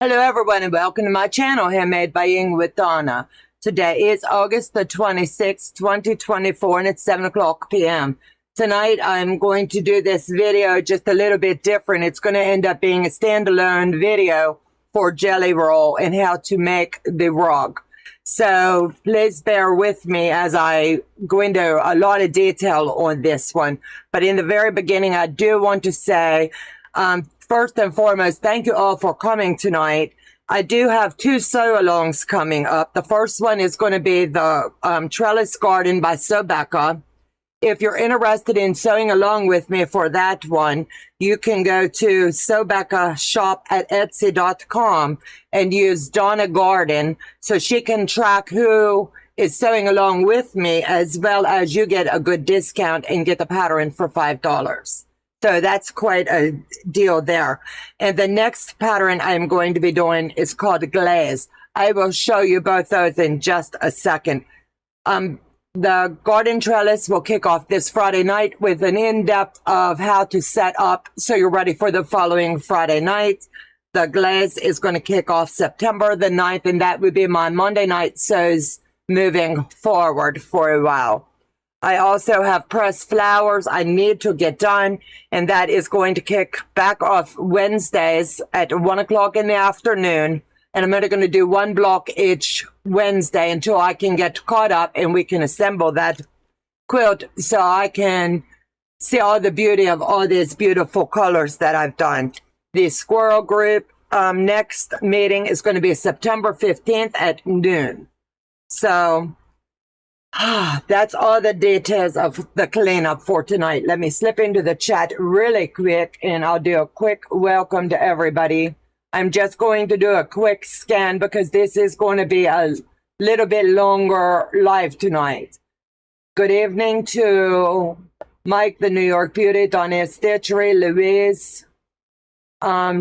Hello everyone and welcome to my channel, Handmade by Ying with Donna. Today is August the 26th, 2024 and it's 7 o'clock p.m. Tonight I'm going to do this video just a little bit different. It's going to end up being a standalone video for jelly roll and how to make the rug. So please bear with me as I go into a lot of detail on this one. But in the very beginning, I do want to say, first and foremost, thank you all for coming tonight. I do have two sew-alongs coming up. The first one is going to be the Trellis Garden by Sobecca. If you're interested in sewing along with me for that one, you can go to Sobecca shop at Etsy.com and use Donna Garden so she can track who is sewing along with me, as well as you get a good discount and get the pattern for $5. So that's quite a deal there. And the next pattern I'm going to be doing is called Glaze. I will show you both those in just a second. The garden trellis will kick off this Friday night with an in-depth of how to set up so you're ready for the following Friday night. The glaze is going to kick off September the 9th, and that would be my Monday night sews moving forward for a while. I also have pressed flowers I need to get done, and that is going to kick back off Wednesdays at 1 o'clock in the afternoon. And I'm only going to do one block each Wednesday until I can get caught up and we can assemble that quilt so I can see all the beauty of all these beautiful colors that I've done. The squirrel group next meeting is going to be September 15th at noon. So that's all the details of the cleanup for tonight. Let me slip into the chat really quick and I'll do a quick welcome to everybody. I'm just going to do a quick scan because this is going to be a little bit longer live tonight. Good evening to Mike, the New York Beauty, Donna Stitchery, Louise.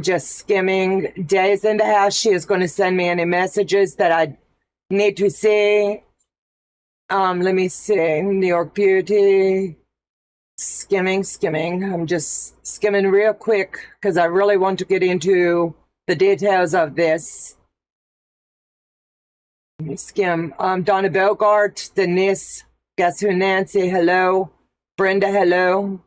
Just skimming. Day's in the house. She is going to send me any messages that I need to see. Let me see. New York Beauty. Skimming. I'm just skimming real quick because I really want to get into the details of this. Let me skim. Donna Bogart, Denise, guess who, Nancy, hello. Brenda, hello.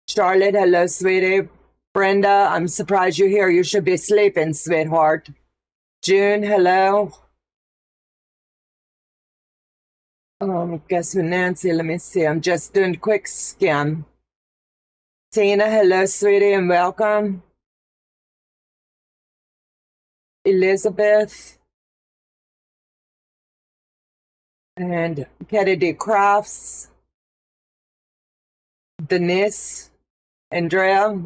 Charlotte, hello, sweetie. Brenda, I'm surprised you're here. You should be sleeping, sweetheart. June, hello. Guess who, Nancy, let me see. I'm just doing a quick skim. Tina, hello, sweetie, and welcome. Elizabeth and Kennedy Crafts, Denise, Andrea,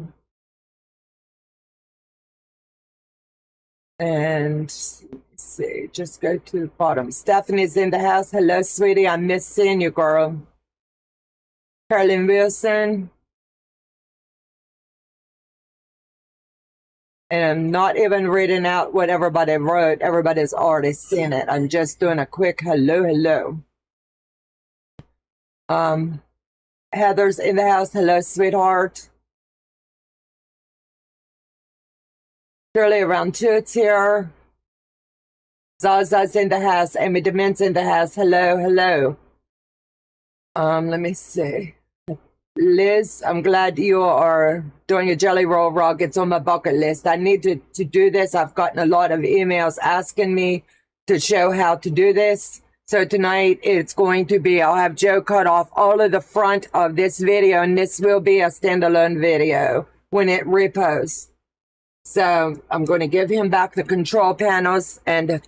and let's see, just go to the bottom. Stephanie's in the house. Hello, sweetie. I miss seeing you, girl. Carolyn Wilson. And I'm not even reading out what everybody wrote. Everybody's already seen it. I'm just doing a quick hello. Heather's in the house. Hello, sweetheart. Shirley around Toots here. Zaza's in the house. Amy Dement's in the house. Hello. Let me see. Liz, I'm glad you are doing a jelly roll rug. It's on my bucket list. I need to do this. I've gotten a lot of emails asking me to show how to do this. So tonight it's going to be, I'll have Joe cut off all of the front of this video, and this will be a standalone video when it reposts. So I'm going to give him back the control panels and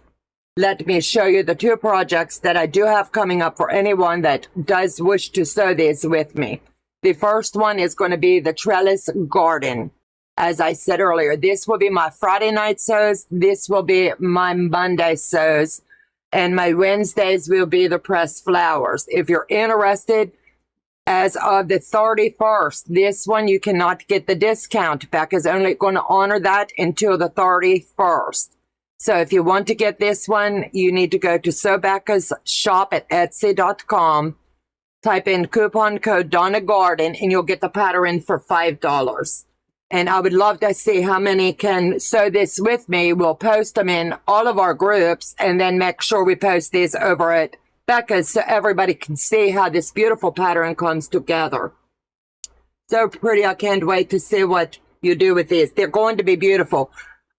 let me show you the two projects that I do have coming up for anyone that does wish to sew these with me. The first one is going to be the Trellis Garden. As I said earlier, this will be my Friday night sews. This will be my Monday sews. And my Wednesdays will be the pressed flowers. If you're interested, as of the 31st, this one you cannot get the discount. Becca's only going to honor that until the 31st. So if you want to get this one, you need to go to Sobecca's shop at Etsy.com. Type in coupon code Donna Garden and you'll get the pattern for $5. And I would love to see how many can sew this with me. We'll post them in all of our groups and then make sure we post these over at Becca's so everybody can see how this beautiful pattern comes together. So pretty. I can't wait to see what you do with these. They're going to be beautiful.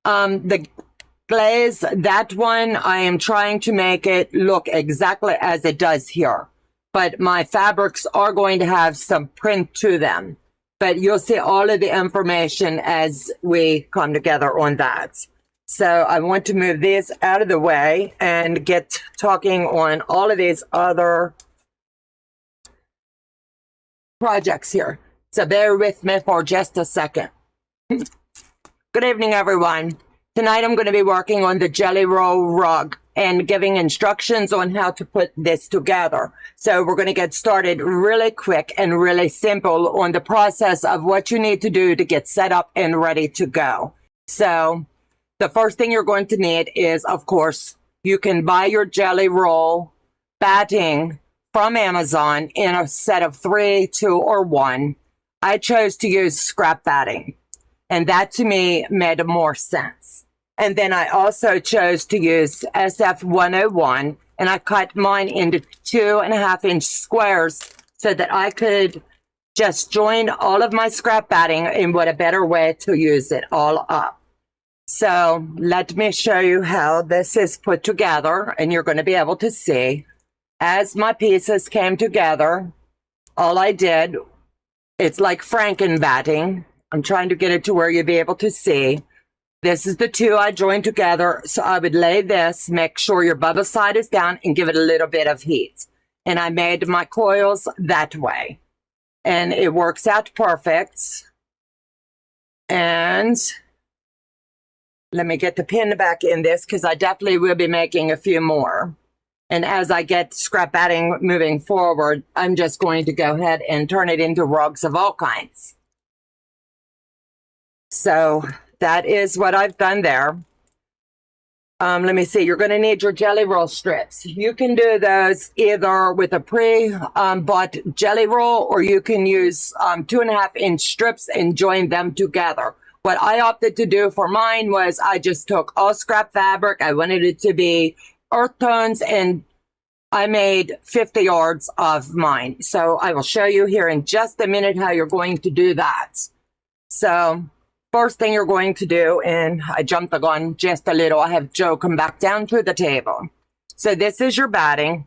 The glaze, that one, I am trying to make it look exactly as it does here. But my fabrics are going to have some print to them. But you'll see all of the information as we come together on that. So I want to move these out of the way and get talking on all of these other projects here. So bear with me for just a second. Good evening, everyone. Tonight I'm going to be working on the jelly roll rug and giving instructions on how to put this together. So we're going to get started really quick and really simple on the process of what you need to do to get set up and ready to go. So the first thing you're going to need is, of course, you can buy your jelly roll batting from Amazon in a set of 3, 2, or 1. I chose to use scrap batting, and that to me made more sense. And then I also chose to use SF101, and I cut mine into 2.5-inch squares so that I could just join all of my scrap batting, and what a better way to use it all up. So let me show you how this is put together, and you're going to be able to see. As my pieces came together, all I did, it's like Franken batting. I'm trying to get it to where you'll be able to see. This is the 2 I joined together. So I would lay this, make sure your bubble side is down, and give it a little bit of heat. And I made my coils that way. And it works out perfect. And let me get the pin back in this because I definitely will be making a few more. And as I get scrap batting moving forward, I'm just going to go ahead and turn it into rugs of all kinds. So that is what I've done there. Let me see. You're going to need your jelly roll strips. You can do those either with a pre-bought jelly roll, or you can use 2.5-inch strips and join them together. What I opted to do for mine was I just took all scrap fabric. I wanted it to be earth tones, and I made 50 yards of mine. So I will show you here in just a minute how you're going to do that. So first thing you're going to do, and I jumped the gun just a little, I have Joe come back down to the table. So this is your batting,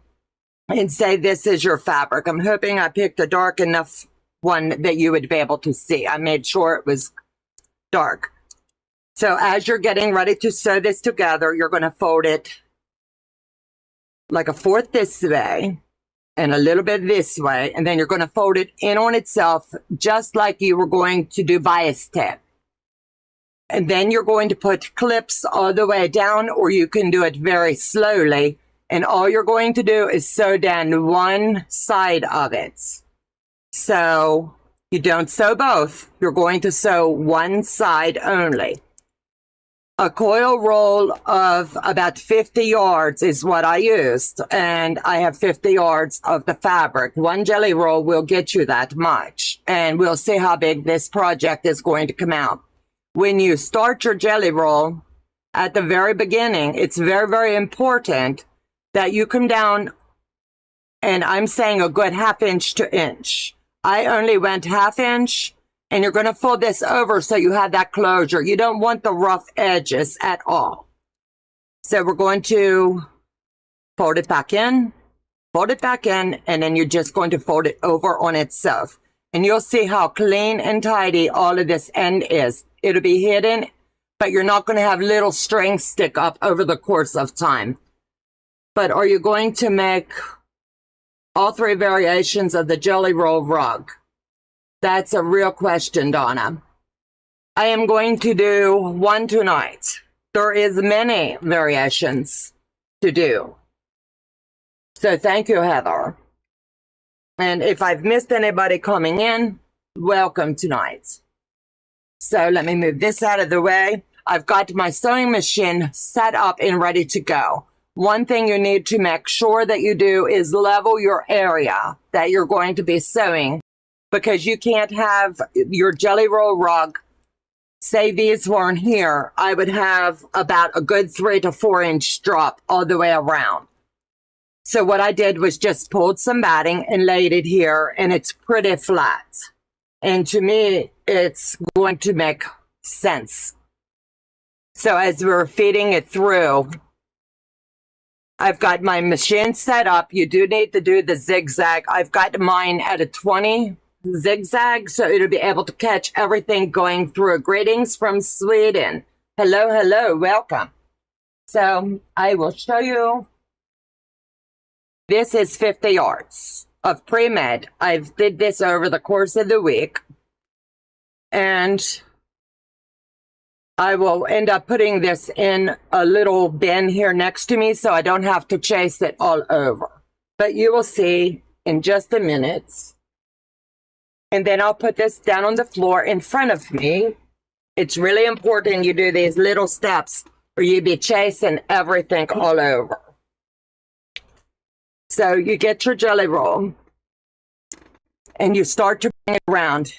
and say this is your fabric. I'm hoping I picked a dark enough one that you would be able to see. I made sure it was dark. So as you're getting ready to sew this together, you're going to fold it like a 1/4 this way and a little bit this way, and then you're going to fold it in on itself just like you were going to do bias tip. And then you're going to put clips all the way down, or you can do it very slowly, and all you're going to do is sew down one side of it. So you don't sew both, you're going to sew one side only. A coil roll of about 50 yards is what I used, and I have 50 yards of the fabric. One jelly roll will get you that much, and we'll see how big this project is going to come out. When you start your jelly roll, at the very beginning, it's very, very important that you come down, and I'm saying a good 1/2 inch to inch. I only went 1/2 inch. And you're going to fold this over so you have that closure. You don't want the rough edges at all. So we're going to fold it back in, and then you're just going to fold it over on itself. And you'll see how clean and tidy all of this end is. It'll be hidden, but you're not going to have little strings stick up over the course of time. But are you going to make all 3 variations of the jelly roll rug? That's a real question, Donna. I am going to do one tonight. There is many variations to do. So thank you, Heather. And if I've missed anybody coming in, welcome tonight. So let me move this out of the way. I've got my sewing machine set up and ready to go. One thing you need to make sure that you do is level your area that you're going to be sewing, because you can't have your jelly roll rug say these weren't here, I would have about a good 3 to 4 inch drop all the way around. So what I did was just pulled some batting and laid it here, and it's pretty flat. And to me, it's going to make sense. So as we're feeding it through, I've got my machine set up. You do need to do the zigzag. I've got mine at a 20 zigzag, so it'll be able to catch everything going through. Greetings from Sweden. Hello, hello, welcome. So I will show you. This is 50 yards of pre-med. I've did this over the course of the week, and I will end up putting this in a little bin here next to me so I don't have to chase it all over. But you will see in just a minute. And then I'll put this down on the floor in front of me. It's really important you do these little steps or you'll be chasing everything all over. So you get your jelly roll and you start to bring it around.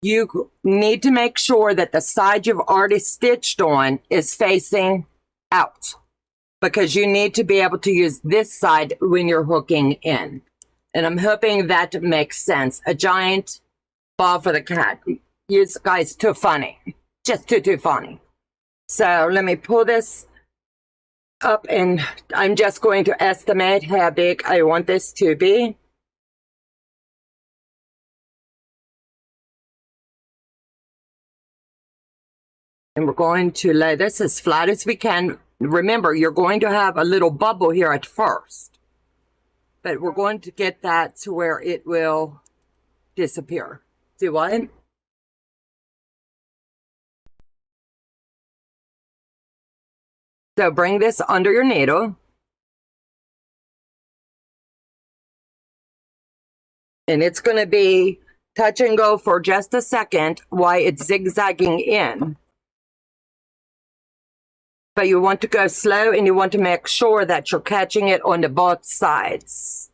You need to make sure that the side you've already stitched on is facing out, because you need to be able to use this side when you're hooking in. And I'm hoping that makes sense. A giant ball for the cat. You guys too funny. Just too funny. So let me pull this up, and I'm just going to estimate how big I want this to be. And we're going to lay this as flat as we can. Remember, you're going to have a little bubble here at first, but we're going to get that to where it will disappear. See what? So bring this under your needle. And it's going to be touch and go for just a second while it's zigzagging in. But you want to go slow, and you want to make sure that you're catching it on the both sides.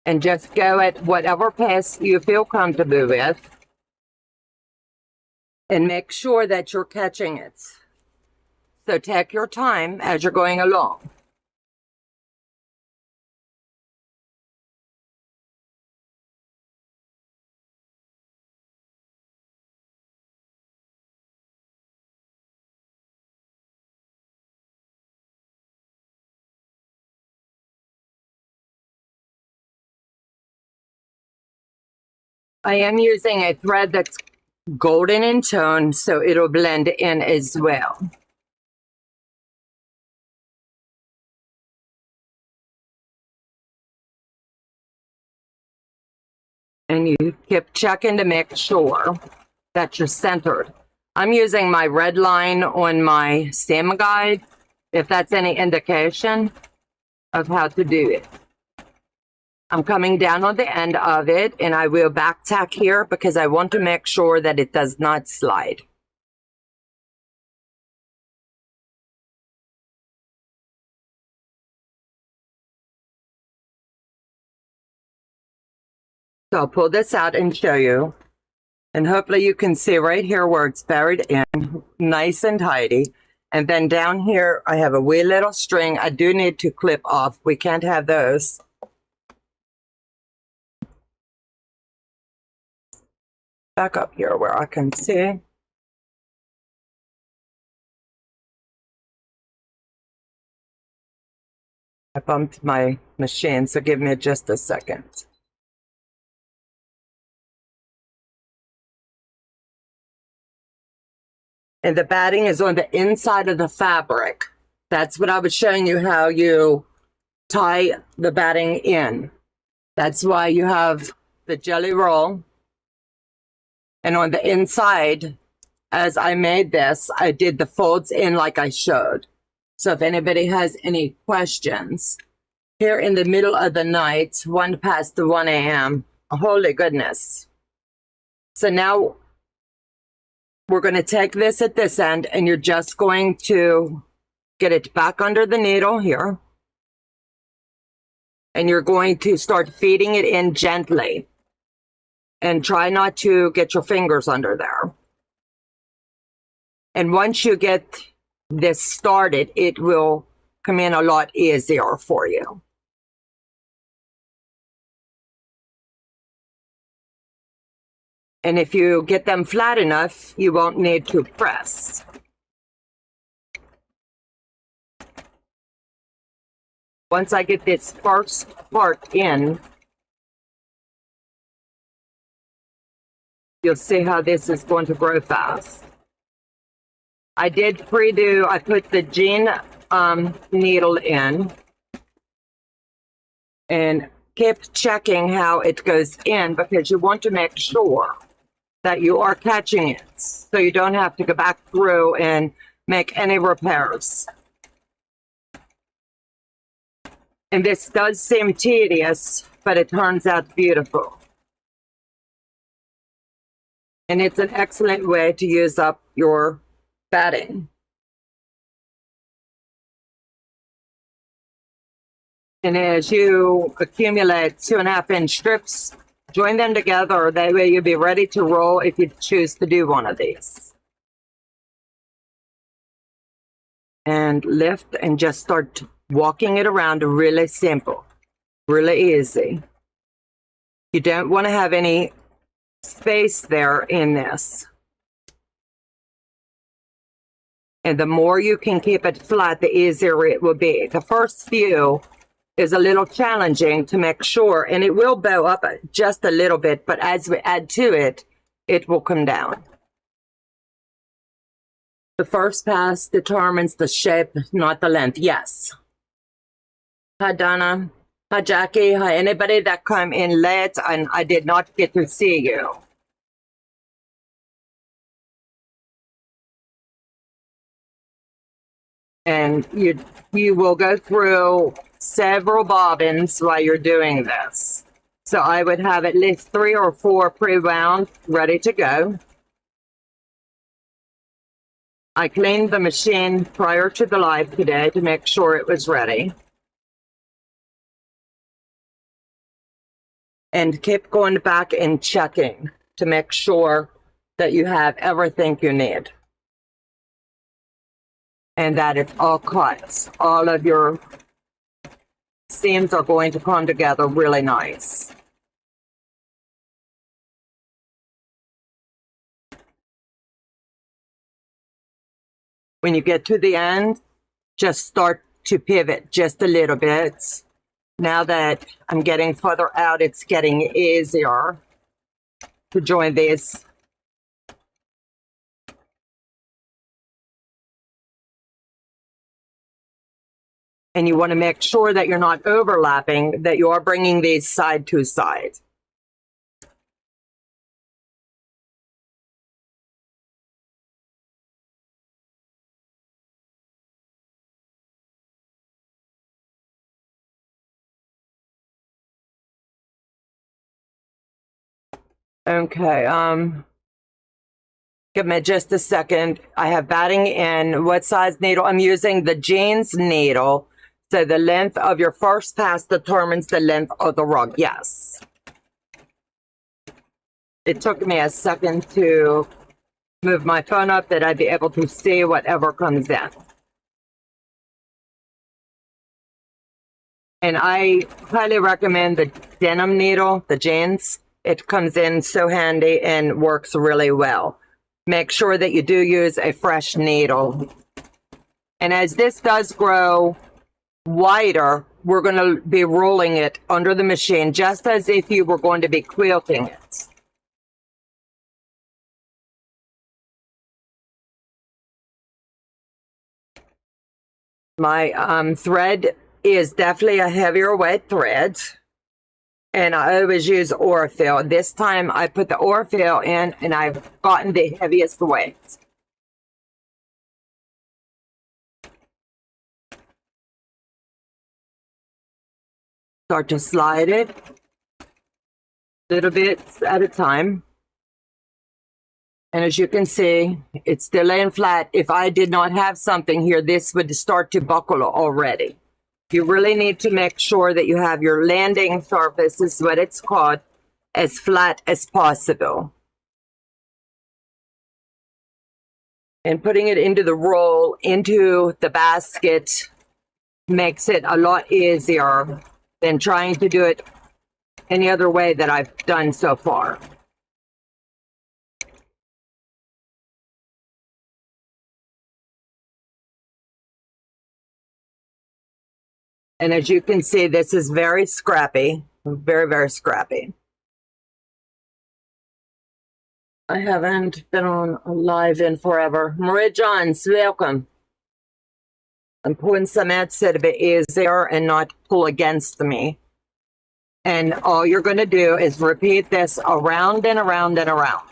And just go at whatever pace you feel comfortable with. And make sure that you're catching it. So take your time as you're going along. I am using a thread that's golden in tone, so it'll blend in as well. And you keep checking to make sure that you're centered. I'm using my red line on my seam guide, if that's any indication of how to do it. I'm coming down on the end of it, and I will back tack here because I want to make sure that it does not slide. So I'll pull this out and show you. And hopefully you can see right here where it's buried in, nice and tidy. And then down here, I have a wee little string I do need to clip off. We can't have those. Back up here where I can see. I bumped my machine, so give me just a second. And the batting is on the inside of the fabric. That's what I was showing you, how you tie the batting in. That's why you have the jelly roll. And on the inside, as I made this, I did the folds in like I showed. So if anybody has any questions, here in the middle of the night, 1 past 1 a.m., holy goodness. So now we're going to take this at this end, and you're just going to get it back under the needle here. And you're going to start feeding it in gently. And try not to get your fingers under there. And once you get this started, it will come in a lot easier for you. And if you get them flat enough, you won't need to press. Once I get this first part in, you'll see how this is going to grow fast. I did pre-do, I put the jean needle in and kept checking how it goes in because you want to make sure that you are catching it so you don't have to go back through and make any repairs. And this does seem tedious, but it turns out beautiful. And it's an excellent way to use up your batting. And as you accumulate 2.5-inch strips, join them together. That way you'll be ready to roll if you choose to do one of these. And lift and just start walking it around. Really simple, really easy. You don't want to have any space there in this. And the more you can keep it flat, the easier it will be. The first few is a little challenging to make sure, and it will bow up just a little bit, but as we add to it, it will come down. The first pass determines the shape, not the length. Yes. Hi, Donna. Hi, Jackie. Hi, anybody that come in late and I did not get to see you. And you will go through several bobbins while you're doing this. So I would have at least 3 or 4 pre-wound ready to go. I cleaned the machine prior to the live today to make sure it was ready. And keep going back and checking to make sure that you have everything you need. And that it's all cut. All of your seams are going to come together really nice. When you get to the end, just start to pivot just a little bit. Now that I'm getting further out, it's getting easier to join these. And you want to make sure that you're not overlapping, that you are bringing these side to side. Okay, give me just a second. I have batting in. What size needle? I'm using the jeans needle. So the length of your first pass determines the length of the rug. Yes. It took me a second to move my phone up that I'd be able to see whatever comes in. And I highly recommend the denim needle, the jeans. It comes in so handy and works really well. Make sure that you do use a fresh needle. And as this does grow wider, we're going to be rolling it under the machine just as if you were going to be quilting it. My thread is definitely a heavier weight thread. And I always use Orifil. This time I put the Orifil in and I've gotten the heaviest weight. Start to slide it little bits at a time. And as you can see, it's still laying flat. If I did not have something here, this would start to buckle already. You really need to make sure that you have your landing surface, is what it's called, as flat as possible. And putting it into the roll, into the basket, makes it a lot easier than trying to do it any other way that I've done so far. And as you can see, this is very scrappy, very, very scrappy. I haven't been on live in forever. Maria Johns, welcome. I'm pulling some out a bit easier and not pull against me. And all you're going to do is repeat this around and around and around.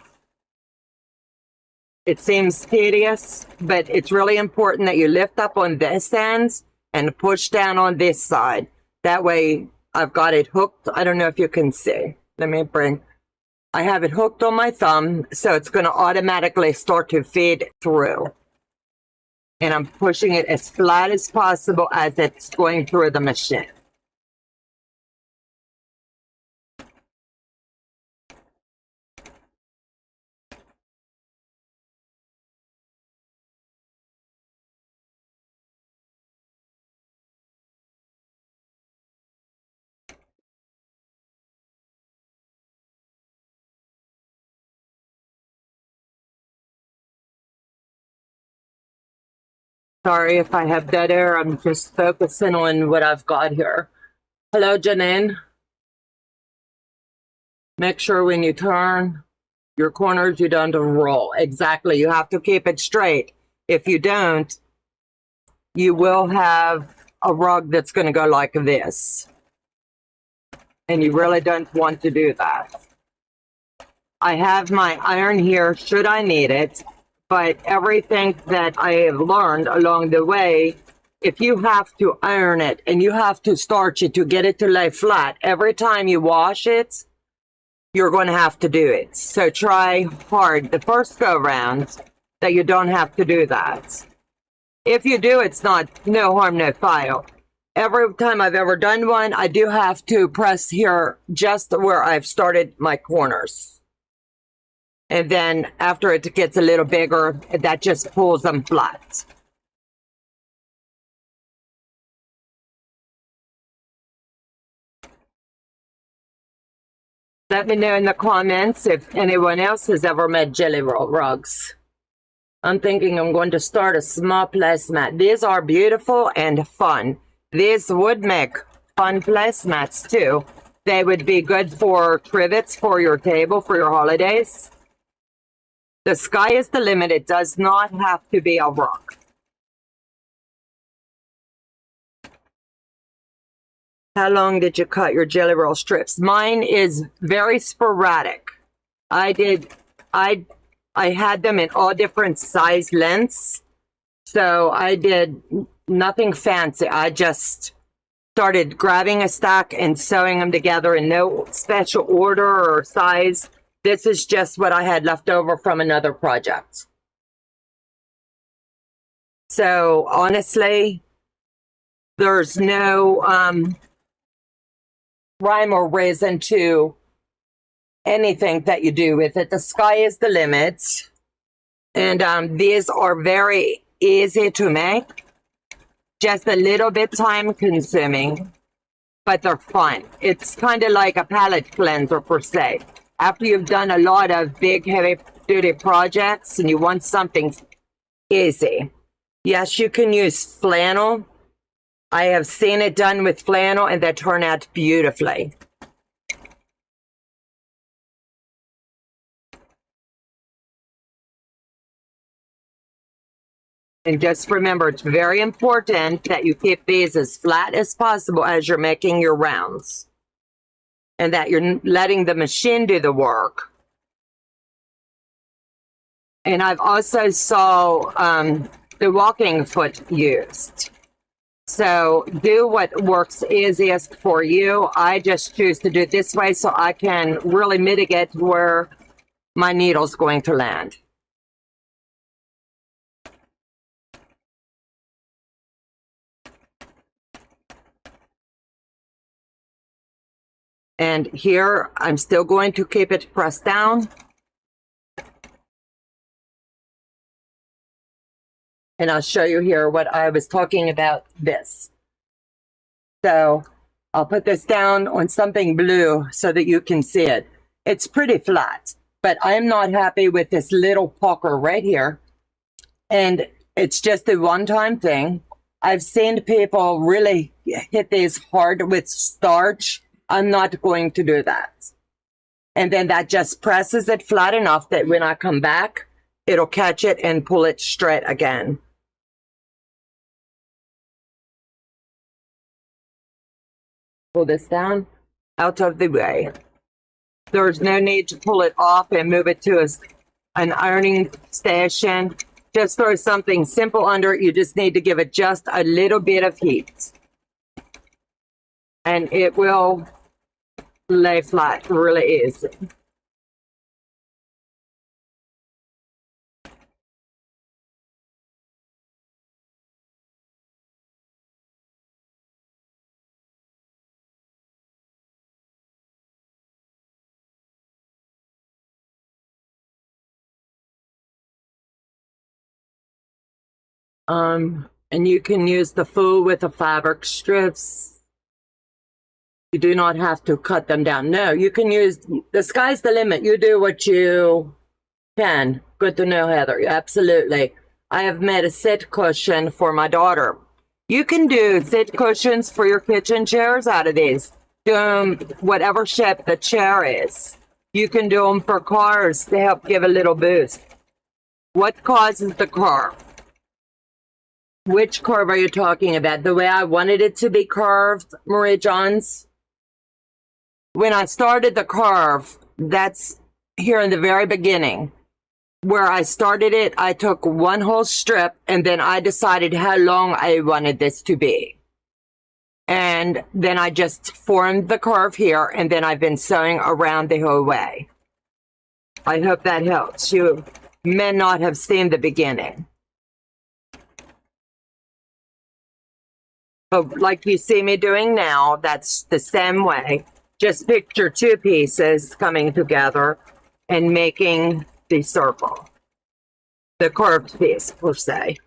It seems tedious, but it's really important that you lift up on this end and push down on this side. That way I've got it hooked. I don't know if you can see. I have it hooked on my thumb, so it's going to automatically start to feed through. And I'm pushing it as flat as possible as it's going through the machine. Sorry if I have dead air. I'm just focusing on what I've got here. Hello, Janine. Make sure when you turn your corners, you don't roll. Exactly. You have to keep it straight. If you don't, you will have a rug that's going to go like this. And you really don't want to do that. I have my iron here should I need it. But everything that I have learned along the way, if you have to iron it and you have to starch it to get it to lay flat, every time you wash it, you're going to have to do it. So try hard the first go round that you don't have to do that. If you do, it's no harm, no foul. Every time I've ever done one, I do have to press here just where I've started my corners. And then after it gets a little bigger, that just pulls them flat. Let me know in the comments if anyone else has ever made jelly roll rugs. I'm thinking I'm going to start a small placemat. These are beautiful and fun. These would make fun placemats too. They would be good for trivets for your table, for your holidays. The sky is the limit. It does not have to be a rock. How long did you cut your jelly roll strips? Mine is very sporadic. I had them in all different size lengths. So I did nothing fancy. I just started grabbing a stack and sewing them together in no special order or size. This is just what I had left over from another project. So honestly, there's no rhyme or reason to anything that you do with it. The sky is the limit. And these are very easy to make. Just a little bit time consuming, but they're fun. It's kind of like a palette cleanser per se. After you've done a lot of big, heavy-duty projects and you want something easy. Yes, you can use flannel. I have seen it done with flannel and they turn out beautifully. And just remember, it's very important that you keep these as flat as possible as you're making your rounds. And that you're letting the machine do the work. And I've also saw the walking foot used. So do what works easiest for you. I just choose to do it this way so I can really mitigate where my needle's going to land. And here, I'm still going to keep it pressed down. And I'll show you here what I was talking about this. So I'll put this down on something blue so that you can see it. It's pretty flat, but I'm not happy with this little pucker right here. And it's just a one-time thing. I've seen people really hit these hard with starch. I'm not going to do that. And then that just presses it flat enough that when I come back, it'll catch it and pull it straight again. Pull this down, out of the way. There's no need to pull it off and move it to an ironing station. Just throw something simple under it. You just need to give it just a little bit of heat. And it will lay flat really easy. And you can use the fool with the fabric strips. You do not have to cut them down. No, you can use, the sky's the limit. You do what you can. Good to know, Heather. Absolutely. I have made a sit cushion for my daughter. You can do sit cushions for your kitchen chairs out of these. Do them whatever shape the chair is. You can do them for cars to help give a little boost. What causes the curve? Which curve are you talking about? The way I wanted it to be curved, Marie Johns? When I started the curve, that's here in the very beginning. Where I started it, I took one whole strip and then I decided how long I wanted this to be. And then I just formed the curve here and then I've been sewing around the whole way. I hope that helps. You may not have seen the beginning. But like you see me doing now, that's the same way. Just picture two pieces coming together and making the circle. The curved piece, per se.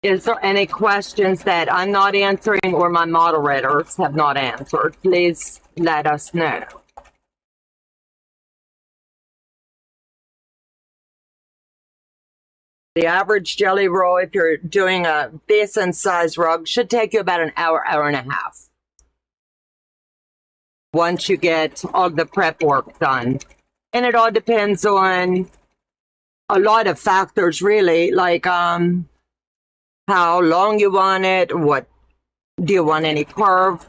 Is there any questions that I'm not answering or my moderators have not answered? Please let us know. The average jelly roll, if you're doing a decent size rug, should take you about an hour, hour and a half. Once you get all the prep work done. And it all depends on a lot of factors, really, like how long you want it, what, do you want any curve,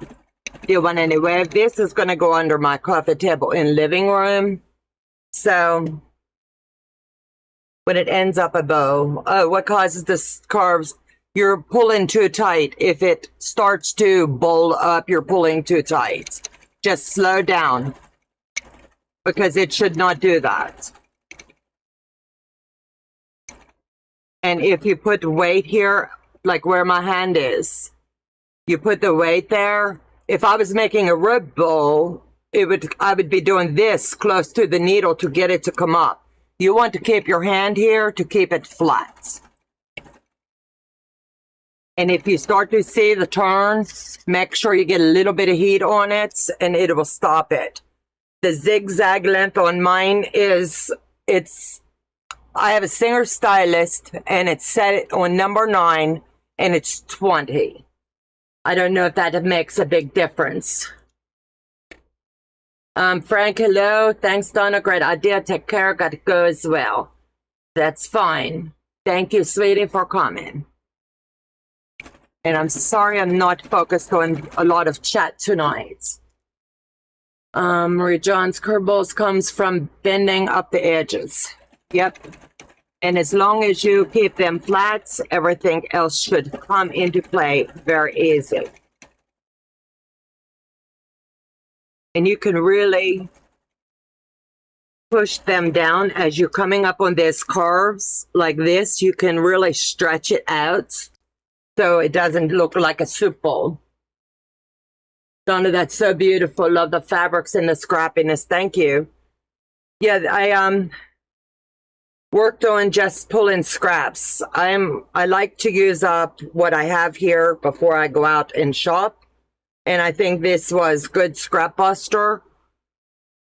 do you want any wave? This is going to go under my coffee table in living room. So when it ends up a bow, what causes this curves? You're pulling too tight. If it starts to bowl up, you're pulling too tight. Just slow down because it should not do that. And if you put weight here, like where my hand is, you put the weight there. If I was making a rib bowl, I would be doing this close to the needle to get it to come up. You want to keep your hand here to keep it flat. And if you start to see the turn, make sure you get a little bit of heat on it and it will stop it. The zigzag length on mine is, I have a Singer Stylist and it's set on number 9 and it's 20. I don't know if that makes a big difference. Frank, hello. Thanks, Donna. Great idea. Take care. Got to go as well. That's fine. Thank you, sweetie, for coming. And I'm sorry I'm not focused on a lot of chat tonight. Marie John's curve balls comes from bending up the edges. Yep. And as long as you keep them flat, everything else should come into play very easy. And you can really push them down as you're coming up on these curves like this. You can really stretch it out so it doesn't look like a soup bowl. Donna, that's so beautiful. Love the fabrics and the scrappiness. Thank you. Yeah, I worked on just pulling scraps. I like to use up what I have here before I go out and shop. And I think this was good scrap buster.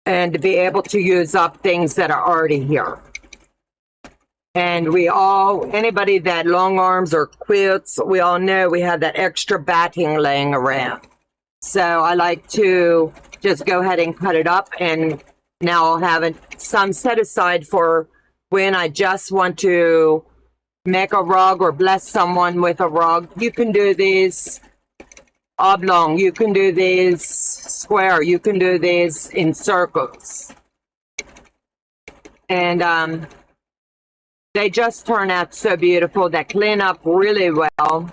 And to be able to use up things that are already here. And anybody that long arms or quilts, we all know we have that extra batting laying around. So I like to just go ahead and cut it up, and now I'll have some set aside for when I just want to make a rug or bless someone with a rug. You can do these oblong, you can do these square, you can do these in circles. And they just turn out so beautiful. They clean up really well.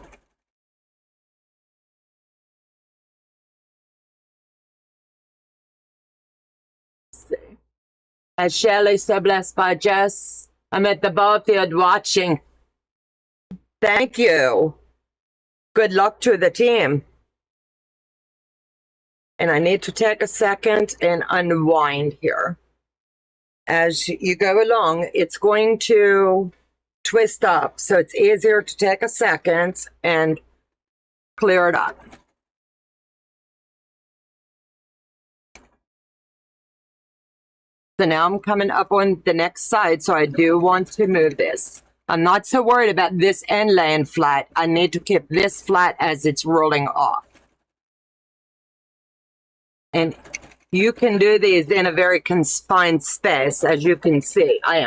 As Shelley, so blessed by Jess. I'm at the ball field watching. Thank you. Good luck to the team. And I need to take a second and unwind here. As you go along, it's going to twist up. So it's easier to take a second and clear it up. So now I'm coming up on the next side, so I do want to move this. I'm not so worried about this end laying flat. I need to keep this flat as it's rolling off. And you can do these in a very confined space, as you can see. I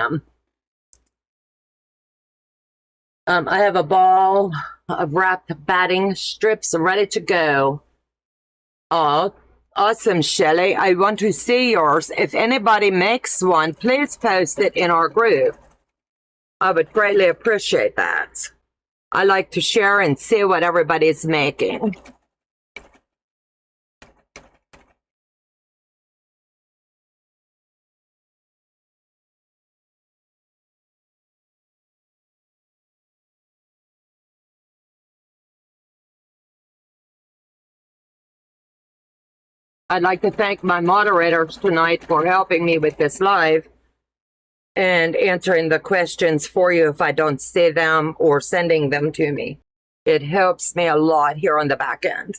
have a ball of wrapped batting strips ready to go. Oh, awesome, Shelley. I want to see yours. If anybody makes one, please post it in our group. I would greatly appreciate that. I like to share and see what everybody's making. I'd like to thank my moderators tonight for helping me with this live and answering the questions for you if I don't see them or sending them to me. It helps me a lot here on the back end.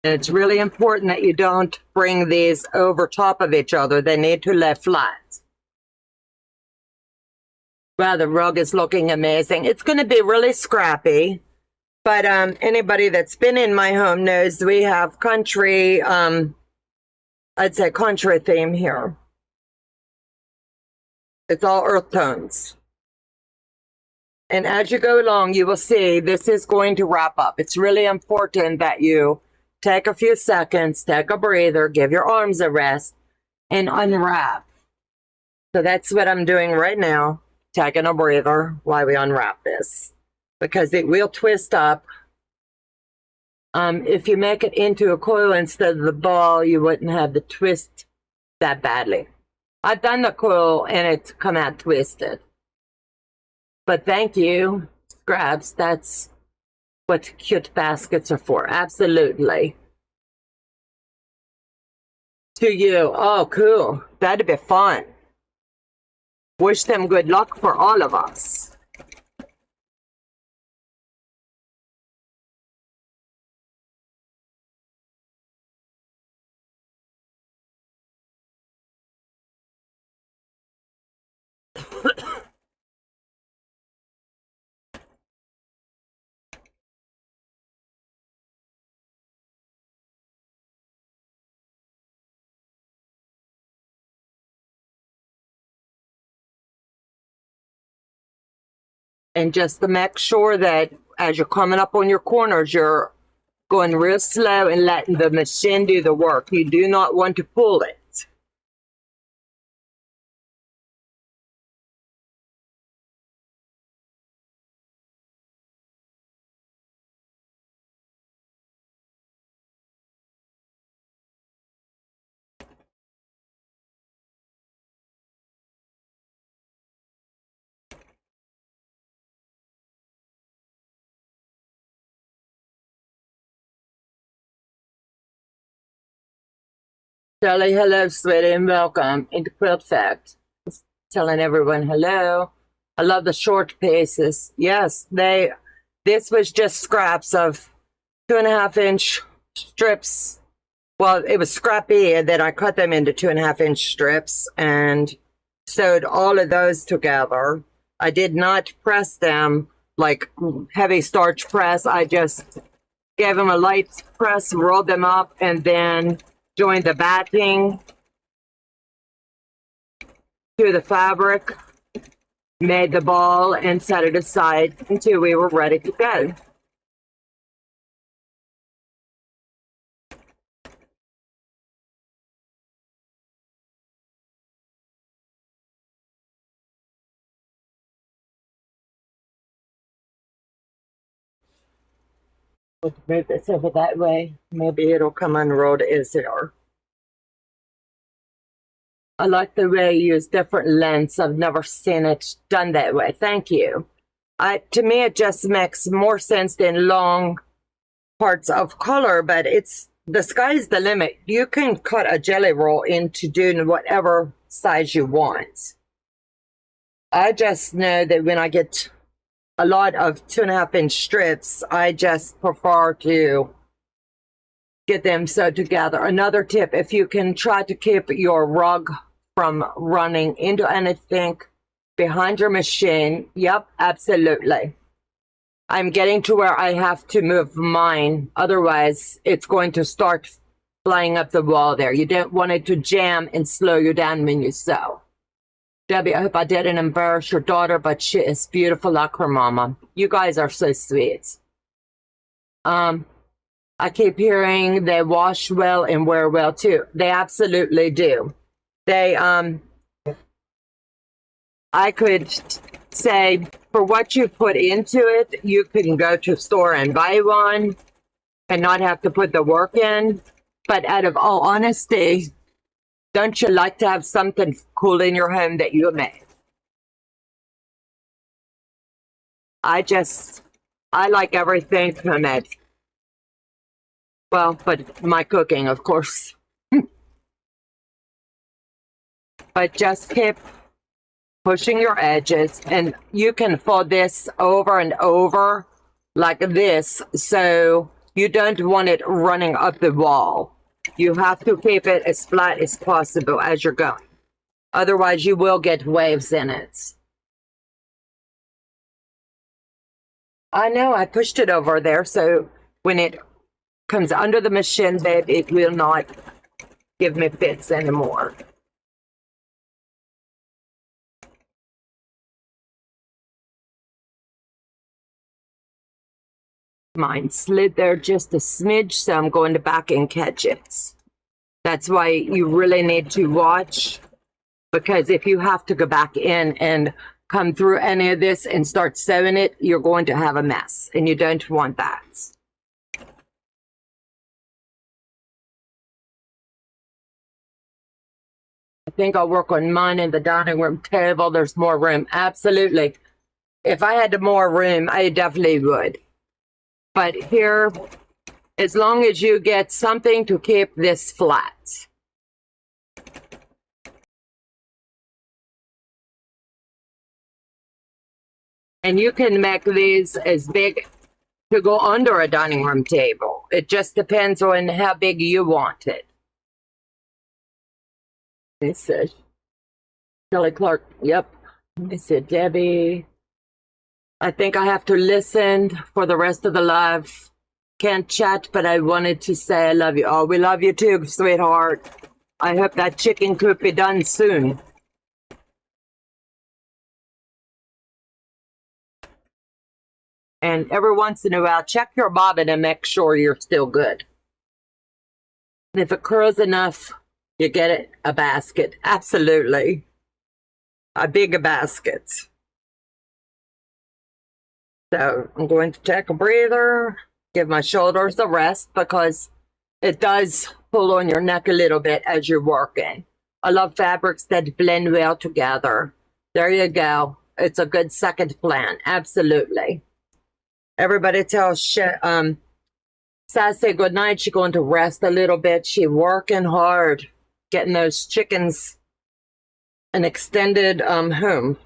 And it's really important that you don't bring these over top of each other. They need to lay flat. Wow, the rug is looking amazing. It's going to be really scrappy, but anybody that's been in my home knows we have country, I'd say country theme here. It's all earth tones. And as you go along, you will see this is going to wrap up. It's really important that you take a few seconds, take a breather, give your arms a rest, and unwrap. So that's what I'm doing right now. Taking a breather while we unwrap this, because it will twist up. If you make it into a coil instead of the ball, you wouldn't have the twist that badly. I've done the coil and it's come out twisted. But thank you, scraps. That's what cute baskets are for. Absolutely. To you. Oh, cool. That'd be fun. Wish them good luck for all of us. And just to make sure that as you're coming up on your corners, you're going real slow and letting the machine do the work. You do not want to pull it. Shelley, hello, sweetie, and welcome into Quilt Fact. Just telling everyone hello. I love the short pieces. Yes, this was just scraps of 2.5-inch strips. Well, it was scrappy, and then I cut them into 2.5-inch strips and sewed all of those together. I did not press them like heavy starch press. I just gave them a light press, rolled them up, and then joined the batting to the fabric, made the ball, and set it aside until we were ready to go. Let's move this over that way. Maybe it'll come unrolled easier. I like the way you use different lengths. I've never seen it done that way. Thank you. To me, it just makes more sense than long parts of color, but the sky's the limit. You can cut a jelly roll into doing whatever size you want. I just know that when I get a lot of 2.5-inch strips, I just prefer to get them sewed together. Another tip, if you can try to keep your rug from running into anything behind your machine. Yep, absolutely. I'm getting to where I have to move mine. Otherwise, it's going to start flying up the wall there. You don't want it to jam and slow you down when you sew. Debbie, I hope I didn't embarrass your daughter, but she is beautiful like her mama. You guys are so sweet. I keep hearing they wash well and wear well too. They absolutely do. I could say for what you put into it, you can go to a store and buy one and not have to put the work in. But out of all honesty, don't you like to have something cool in your home that you made? I like everything homemade. Well, but my cooking, of course. But just keep pushing your edges, and you can fold this over and over like this, so you don't want it running up the wall. You have to keep it as flat as possible as you're going. Otherwise, you will get waves in it. I know I pushed it over there, so when it comes under the machine bed, it will not give me fits anymore. Mine slid there just a smidge, so I'm going to back and catch it. That's why you really need to watch, because if you have to go back in and come through any of this and start sewing it, you're going to have a mess, and you don't want that. I think I'll work on mine in the dining room table. There's more room. Absolutely. If I had more room, I definitely would. But here, as long as you get something to keep this flat. And you can make these as big to go under a dining room table. It just depends on how big you want it. This is Kelly Clark. Yep. This is Debbie. I think I have to listen for the rest of the live. Can't chat, but I wanted to say I love you all. We love you too, sweetheart. I hope that chicken could be done soon. And every once in a while, check your bobbin and make sure you're still good. And if it curls enough, you get it a basket. Absolutely. A big basket. So I'm going to take a breather, give my shoulders a rest, because it does pull on your neck a little bit as you're working. I love fabrics that blend well together. There you go. It's a good second plan. Absolutely. Everybody tells Sassy good night. She's going to rest a little bit. She's working hard. getting those chickens an extended home.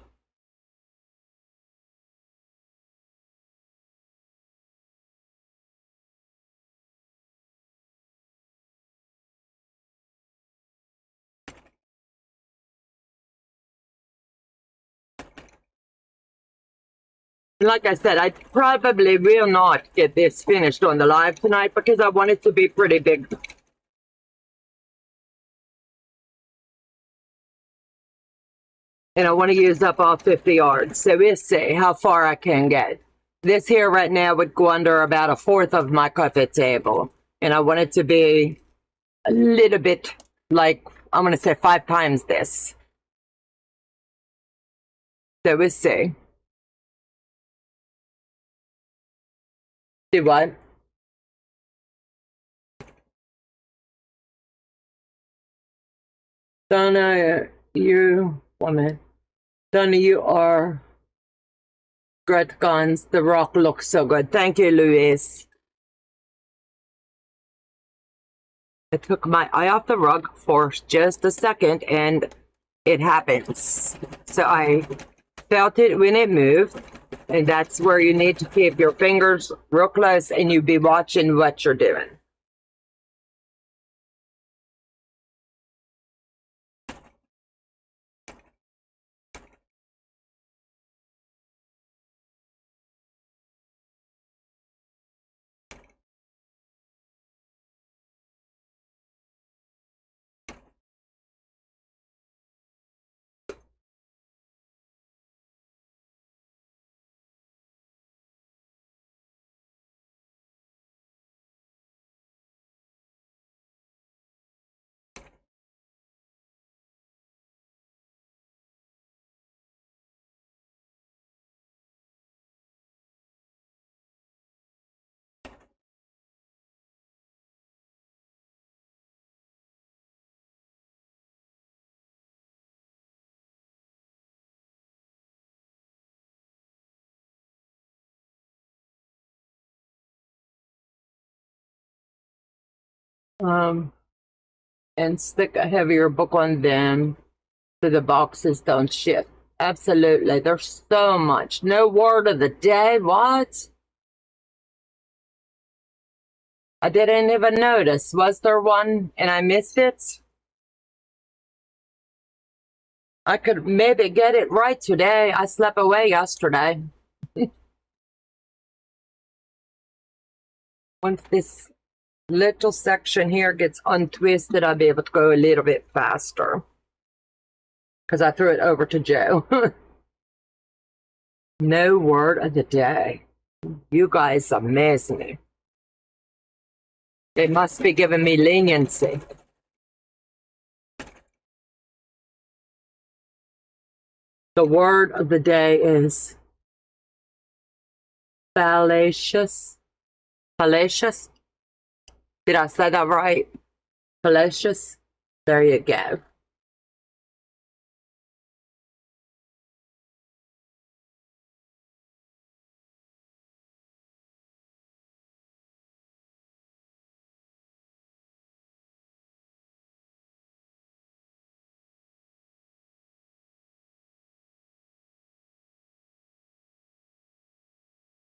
Like I said, I probably will not get this finished on the live tonight because I want it to be pretty big. And I want to use up all 50 yards. So we'll see how far I can get. This here right now would go under about 1/4 of my coffee table. And I want it to be a little bit like, I'm going to say 5 times this. So we'll see. Do what? Donna, Donna, you are great guns. The rock looks so good. Thank you, Louise. I took my eye off the rug for just a second and it happens. So I felt it when it moved, and that's where you need to keep your fingers real close and you be watching what you're doing. And stick a heavier book on them so the boxes don't shift. Absolutely. There's so much. No word of the day. What? I didn't even notice. Was there one and I missed it? I could maybe get it right today. I slept away yesterday. Once this little section here gets untwisted, I'll be able to go a little bit faster. Because I threw it over to Joe. No word of the day. You guys amaze me. They must be giving me leniency. The word of the day is fallacious. Fallacious? Did I say that right? Fallacious? There you go.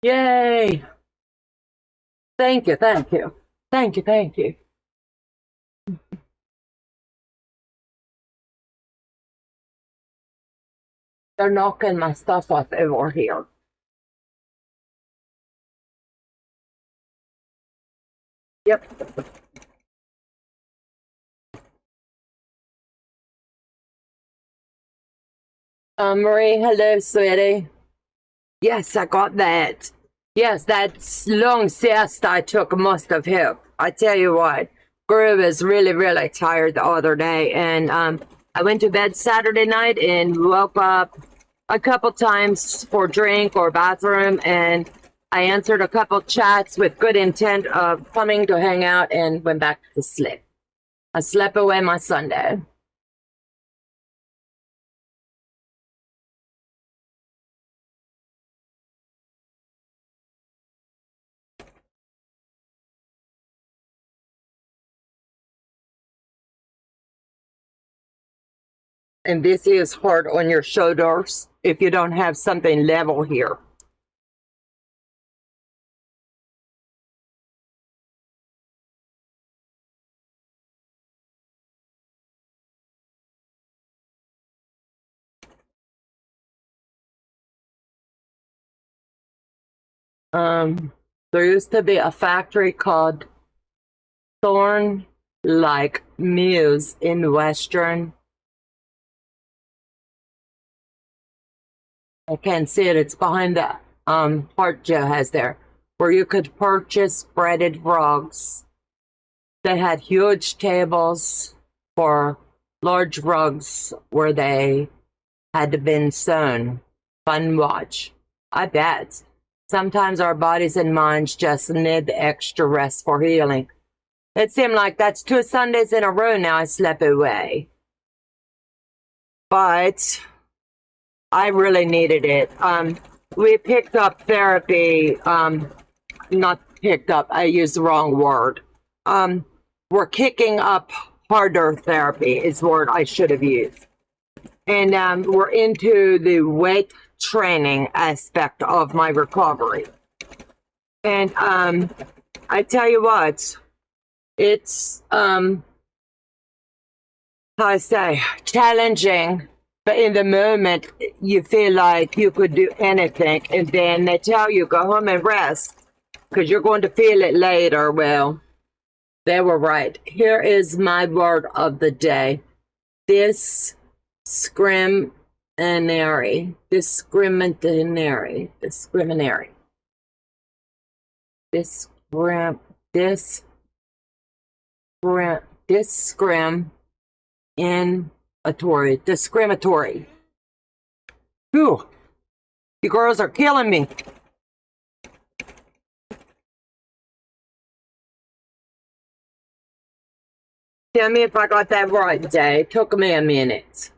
Yay! Thank you, thank you. Thank you, thank you. They're knocking my stuff off over here. Yep. Marie, hello, sweetie. Yes, I got that. Yes, that long siesta I took must have helped. I tell you what, Guru was really, really tired the other day, and I went to bed Saturday night and woke up a couple times for drink or bathroom, and I answered a couple chats with good intent of coming to hang out and went back to sleep. I slept away my Sunday. And this is hard on your shoulders if you don't have something level here. There used to be a factory called Thorn Like Muse in Western. I can't see it. It's behind the heart Joe has there, where you could purchase breaded rugs. They had huge tables for large rugs where they had been sewn. Fun watch. I bet. Sometimes our bodies and minds just need the extra rest for healing. It seemed like that's 2 Sundays in a row now I slept away. But I really needed it. We picked up therapy, not picked up, I used the wrong word. We're kicking up harder therapy is the word I should have used. And we're into the weight training aspect of my recovery. And I tell you what, it's, how I say, challenging. But in the moment, you feel like you could do anything. And then they tell you, go home and rest, because you're going to feel it later. Well, they were right. Here is my word of the day. Discriminatory. Discriminatory. Whew. You girls are killing me. Tell me if I got that right today. It took me a minute.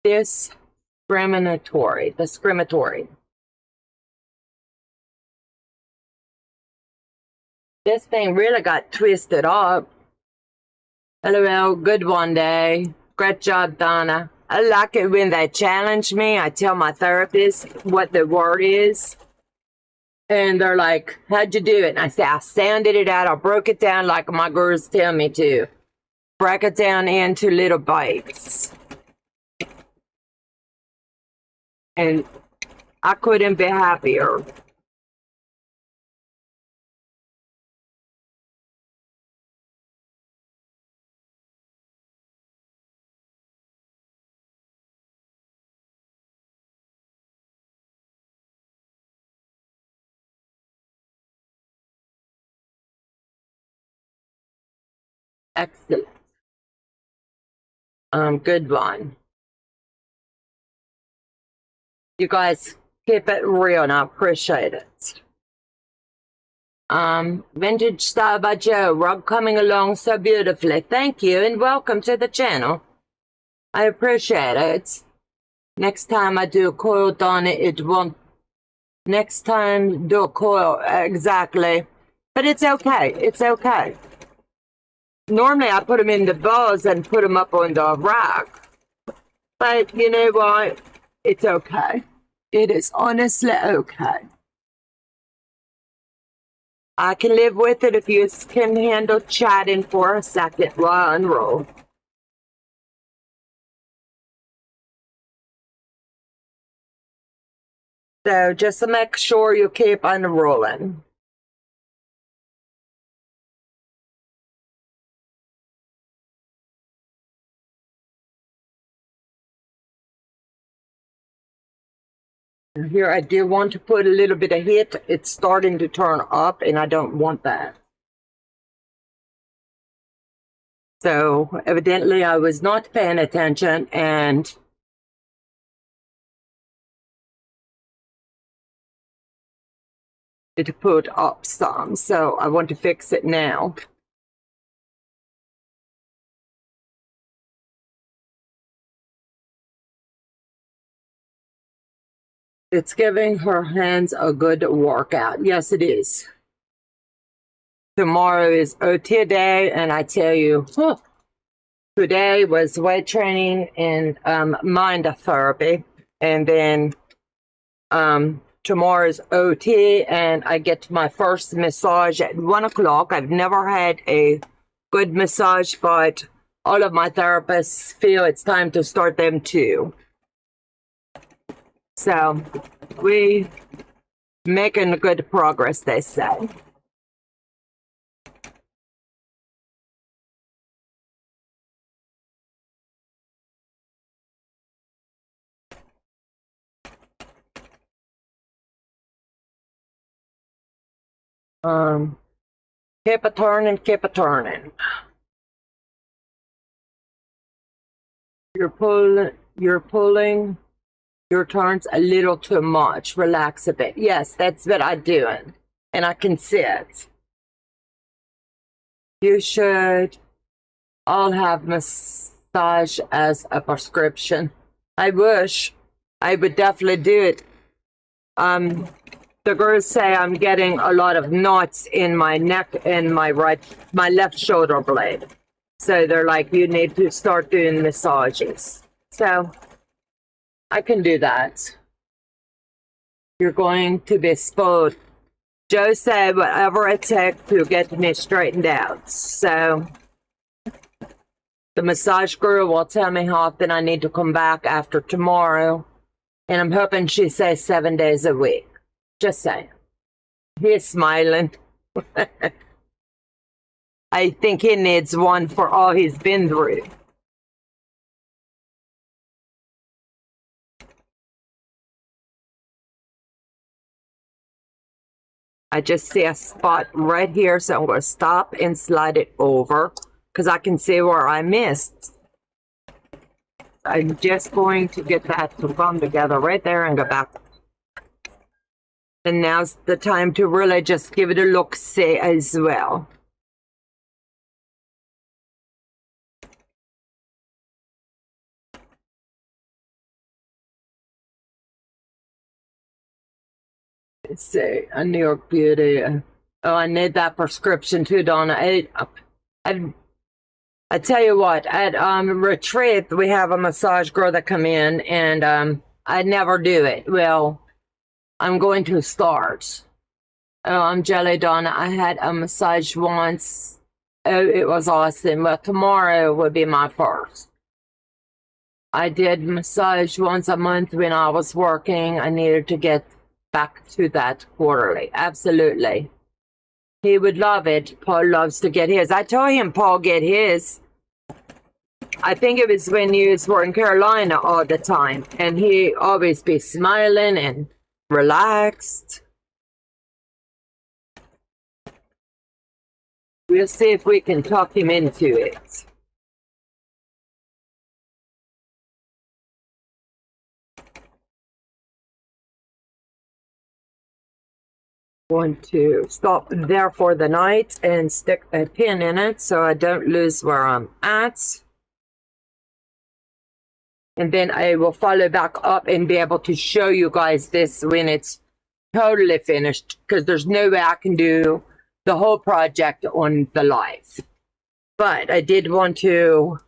Discriminatory. This thing really got twisted up. LOL, good one day. Great job, Donna. I like it when they challenge me. I tell my therapist what the word is. And they're like, how'd you do it? And I say, I sanded it out. I broke it down like my girls tell me to. Break it down into little bites. And I couldn't be happier. Excellent. Good one. You guys keep it real and I appreciate it. Vintage Style by Joe, rug coming along so beautifully. Thank you and welcome to the channel. I appreciate it. Next time I do a coil, Donna, it won't. Next time, do a coil, exactly. But it's okay. It's okay. Normally, I put them in the bows and put them up on the rack. But you know what? It's okay. It is honestly okay. I can live with it if you can handle chatting for a second while I unroll. So just to make sure you keep unrolling. Here I do want to put a little bit of heat. It's starting to turn up and I don't want that. So evidently I was not paying attention and it put up some. So I want to fix it now. It's giving her hands a good workout. Yes, it is. tomorrow is OT day, and I tell you, today was weight training and mind therapy, and then tomorrow's OT, and I get my first massage at 1 o'clock. I've never had a good massage, but all of my therapists feel it's time to start them too. So we making good progress, they say. Keep it turning, keep it turning. You're pulling your turns a little too much. Relax a bit. Yes, that's what I'm doing, and I can see it. You should all have massage as a prescription. I wish. I would definitely do it. The girls say I'm getting a lot of knots in my neck and my left shoulder blade. So they're like, you need to start doing massages. So I can do that. You're going to be spoiled. Joe said whatever it takes to get me straightened out. So the massage girl will tell me how often I need to come back after tomorrow. And I'm hoping she says 7 days a week. Just saying. He's smiling. I think he needs one for all he's been through. I just see a spot right here, so I'm going to stop and slide it over because I can see where I missed. I'm just going to get that to come together right there and go back. And now's the time to really just give it a look-see as well. Let's see, a New York Beauty. Oh, I need that prescription too, Donna. I tell you what, at retreat, we have a massage girl that come in, and I never do it. Well, I'm going to start. Oh, I'm Jelly Donna. I had a massage once. Oh, it was awesome. Well, tomorrow will be my first. I did massage once a month when I was working. I needed to get back to that quarterly. Absolutely. He would love it. Paul loves to get his. I told him Paul get his. I think it was when he was in Carolina all the time. And he always be smiling and relaxed. We'll see if we can talk him into it. Going to stop there for the night and stick a pin in it so I don't lose where I'm at. And then I will follow back up and be able to show you guys this when it's totally finished, because there's no way I can do the whole project on the live. But I did want to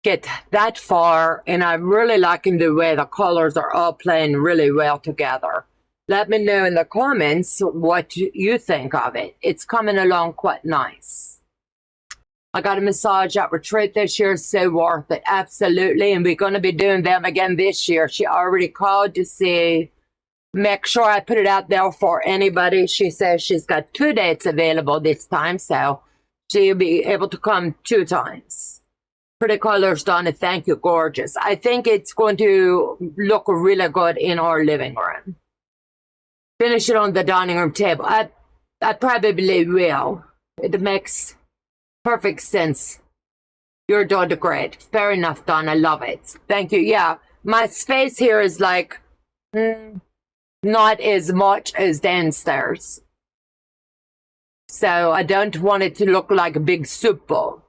get that far, and I'm really liking the way the colors are all playing really well together. Let me know in the comments what you think of it. It's coming along quite nice. I got a massage at retreat this year. So worth it. Absolutely. And we're going to be doing them again this year. She already called to see, make sure I put it out there for anybody. She says she's got 2 dates available this time. So she'll be able to come 2 times. Pretty colors, Donna. Thank you. Gorgeous. I think it's going to look really good in our living room. Finish it on the dining room table. I probably will. It makes perfect sense. You're doing great. Fair enough, Donna. I love it. Thank you. Yeah, my space here is like not as much as downstairs. So I don't want it to look like a big soup bowl.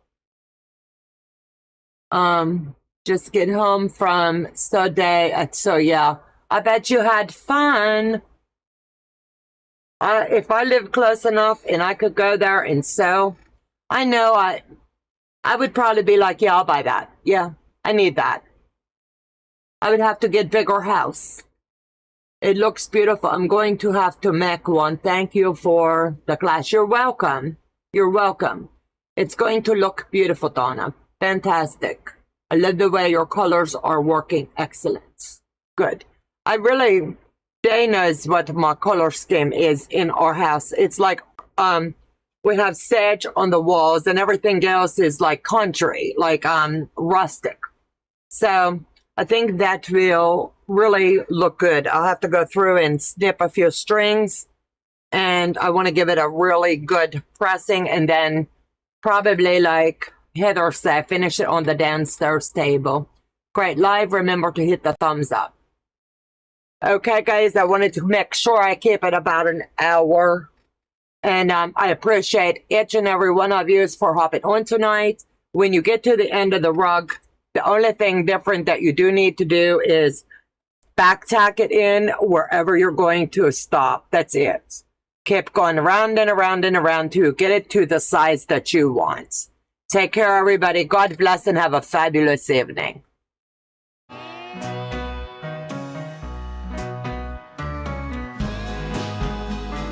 Just get home from Sunday. So yeah, I bet you had fun. If I lived close enough and I could go there and sew, I know I would probably be like, yeah, I'll buy that. Yeah, I need that. I would have to get bigger house. It looks beautiful. I'm going to have to make one. Thank you for the class. You're welcome. You're welcome. It's going to look beautiful, Donna. Fantastic. I love the way your colors are working. Excellent. Good. Day knows what my color scheme is in our house. It's like, we have sage on the walls and everything else is like country, like, rustic. So I think that will really look good. I'll have to go through and snip a few strings, and I want to give it a really good pressing, and then probably, like Heather said, finish it on the downstairs table. Great. Live, remember to hit the thumbs up. Okay, guys, I wanted to make sure I keep it about an hour. And I appreciate each and every one of you for hopping on tonight. When you get to the end of the rug, the only thing different that you do need to do is back tack it in wherever you're going to stop. That's it. Keep going around and around and around to get it to the size that you want. Take care, everybody. God bless and have a fabulous evening.